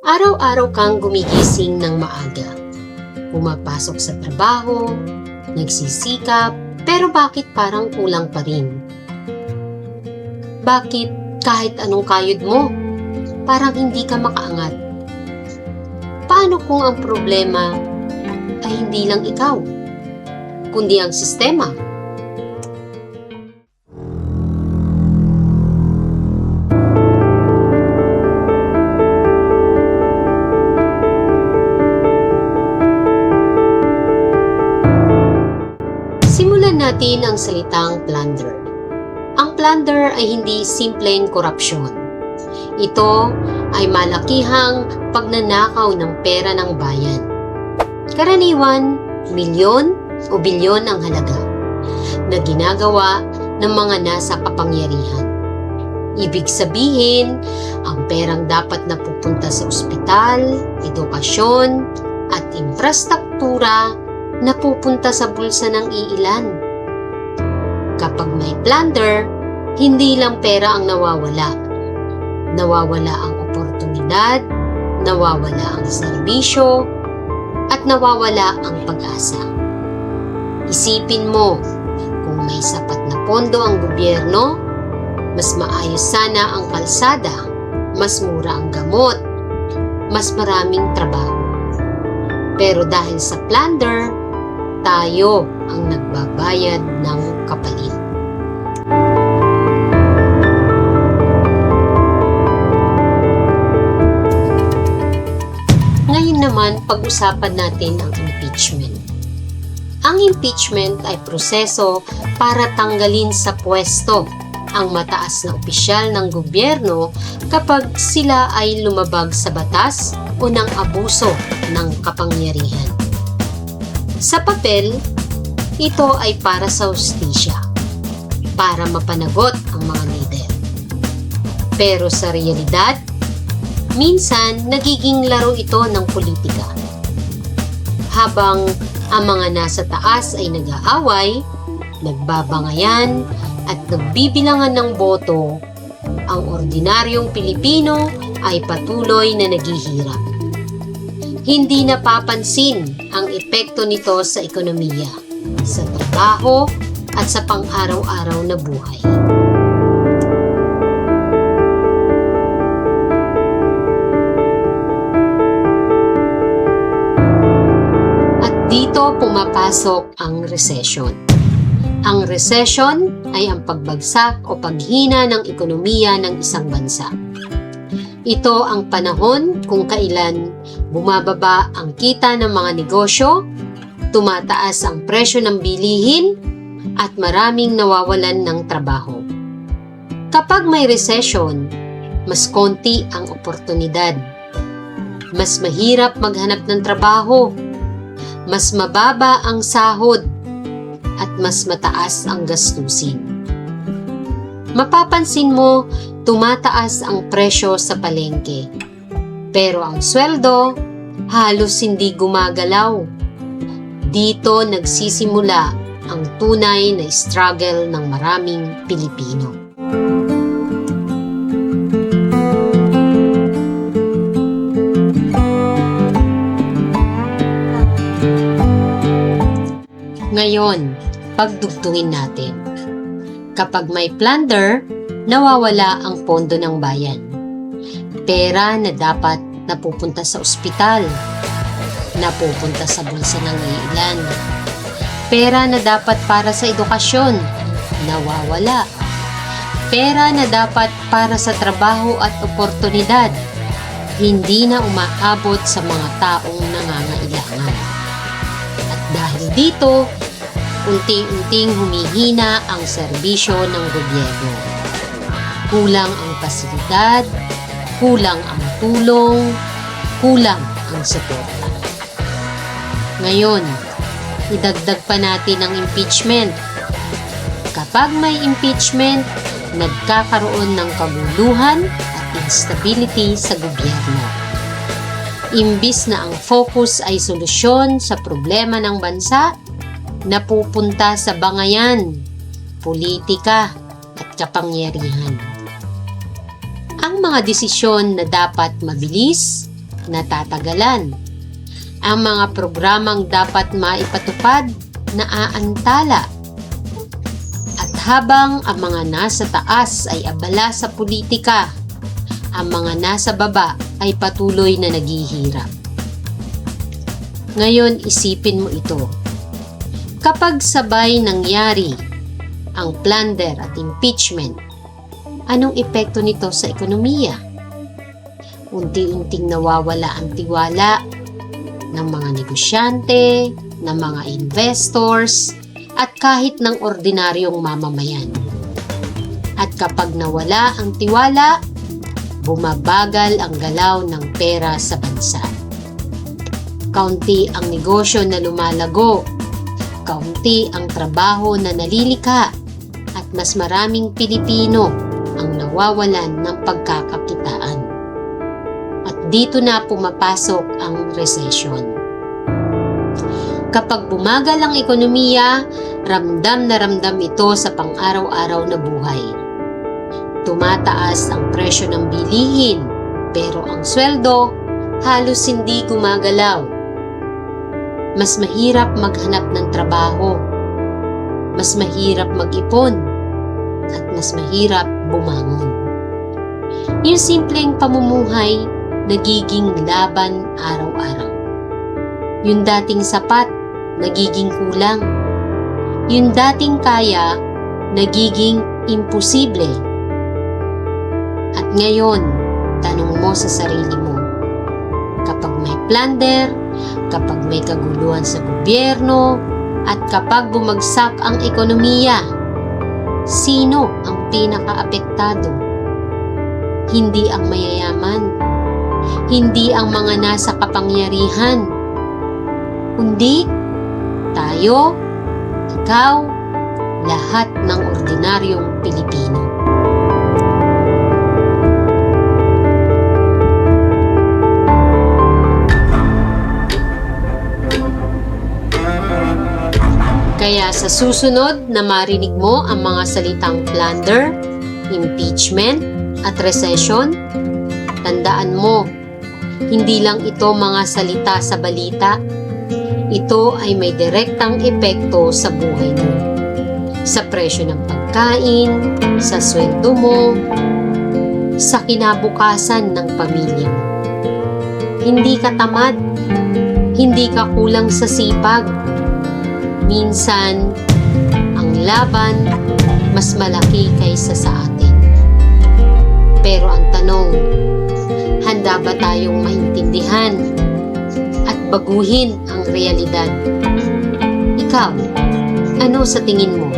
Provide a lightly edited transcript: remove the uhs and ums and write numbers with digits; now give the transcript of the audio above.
Araw-araw kang gumigising ng maaga. Pumapasok sa trabaho, nagsisikap, pero bakit parang kulang pa rin? Bakit kahit anong kayod mo, parang hindi ka makaangat? Paano kung ang problema ay hindi lang ikaw, kundi ang sistema? Simulan natin ang salitang plunder. Ang plunder ay hindi simpleng korupsyon. Ito ay malakihang pagnanakaw ng pera ng bayan. Karaniwan, milyon o bilyon ang halaga na ginagawa ng mga nasa kapangyarihan. Ibig sabihin, ang perang dapat na pupunta sa ospital, edukasyon, at infrastruktura na pupunta sa bulsa ng iilan. Kapag may plunder, hindi lang pera ang nawawala. Nawawala ang oportunidad, nawawala ang serbisyo, at nawawala ang pag-asa. Isipin mo, kung may sapat na pondo ang gobyerno, mas maayos sana ang kalsada, mas mura ang gamot, mas maraming trabaho. Pero dahil sa plunder, tayo ang nagbabayad ng kapalit. Ngayon naman, pag-usapan natin ang impeachment. Ang impeachment ay proseso para tanggalin sa pwesto ang mataas na opisyal ng gobyerno kapag sila ay lumabag sa batas o ng abuso ng kapangyarihan. Sa papel, ito ay para sa hustisya, para mapanagot ang mga lider. Pero sa realidad, minsan nagiging laro ito ng politika. Habang ang mga nasa taas ay nag-aaway, nagbabangayan at nagbibilangan ng boto, ang ordinaryong Pilipino ay patuloy na naghihirap. Hindi napapansin ang epekto nito sa ekonomiya, sa trabaho at sa pang-araw-araw na buhay. At dito pumapasok ang recession. Ang recession ay ang pagbagsak o paghina ng ekonomiya ng isang bansa. Ito ang panahon kung kailan bumababa ang kita ng mga negosyo, tumataas ang presyo ng bilihin, at maraming nawawalan ng trabaho. Kapag may recession, mas konti ang oportunidad. Mas mahirap maghanap ng trabaho, mas mababa ang sahod, at mas mataas ang gastusin. Mapapansin mo, tumataas ang presyo sa palengke. Pero ang sweldo, halos hindi gumagalaw. Dito nagsisimula ang tunay na struggle ng maraming Pilipino. Ngayon, pagdugtungin natin. Kapag may plunder, nawawala ang pondo ng bayan. Pera na dapat napupunta sa ospital, napupunta sa bulsa ng iilan. Pera na dapat para sa edukasyon, nawawala. Pera na dapat para sa trabaho at oportunidad, hindi na umaabot sa mga taong nangangailangan. At dahil dito, unti-unting humihina ang serbisyo ng gobyerno. Kulang ang pasilidad, kulang ang tulong, kulang ang suporta. Ngayon, idagdag pa natin ang impeachment. Kapag may impeachment, nagkakaroon ng kaguluhan at instability sa gobyerno. Imbis na ang focus ay solusyon sa problema ng bansa, napupunta sa bangayan, politika at kapangyarihan. Ang mga desisyon na dapat mabilis, natatagalan. Ang mga programang dapat maipatupad, naaantala. At habang ang mga nasa taas ay abala sa politika, ang mga nasa baba ay patuloy na naghihirap. Ngayon isipin mo ito. Kapag sabay nangyari ang plunder at impeachment, anong epekto nito sa ekonomiya? Unti-unting nawawala ang tiwala ng mga negosyante, ng mga investors, at kahit ng ordinaryong mamamayan. At kapag nawala ang tiwala, bumabagal ang galaw ng pera sa bansa. Kaunti ang negosyo na lumalago, kaunti ang trabaho na nalilika, at mas maraming Pilipino ang nawawalan ng pagkakakitaan. At dito na pumapasok ang recession. Kapag bumagal ang ekonomiya, ramdam na ramdam ito sa pang-araw-araw na buhay. Tumataas ang presyo ng bilihin, pero ang sweldo halos hindi gumagalaw. Mas mahirap maghanap ng trabaho, mas mahirap mag-ipon, at mas mahirap bumangon. Yung simpleng pamumuhay, nagiging laban araw-araw. Yung dating sapat, nagiging kulang. Yung dating kaya, nagiging imposible. At ngayon, tanong mo sa sarili mo, kapag may plunder, kapag may kaguluhan sa gobyerno, at kapag bumagsak ang ekonomiya, sino ang pinakaapektado? Hindi ang mayayaman, hindi ang mga nasa kapangyarihan, kundi tayo, ikaw, lahat ng ordinaryong Pilipino. Kaya sa susunod na marinig mo ang mga salitang plunder, impeachment, at recession, tandaan mo, hindi lang ito mga salita sa balita. Ito ay may direktang epekto sa buhay mo. Sa presyo ng pagkain, sa sweldo mo, sa kinabukasan ng pamilya mo. Hindi ka tamad, hindi ka kulang sa sipag. Minsan, ang laban mas malaki kaysa sa atin. Pero ang tanong, handa ba tayong maintindihan at baguhin ang realidad? Ikaw, ano sa tingin mo?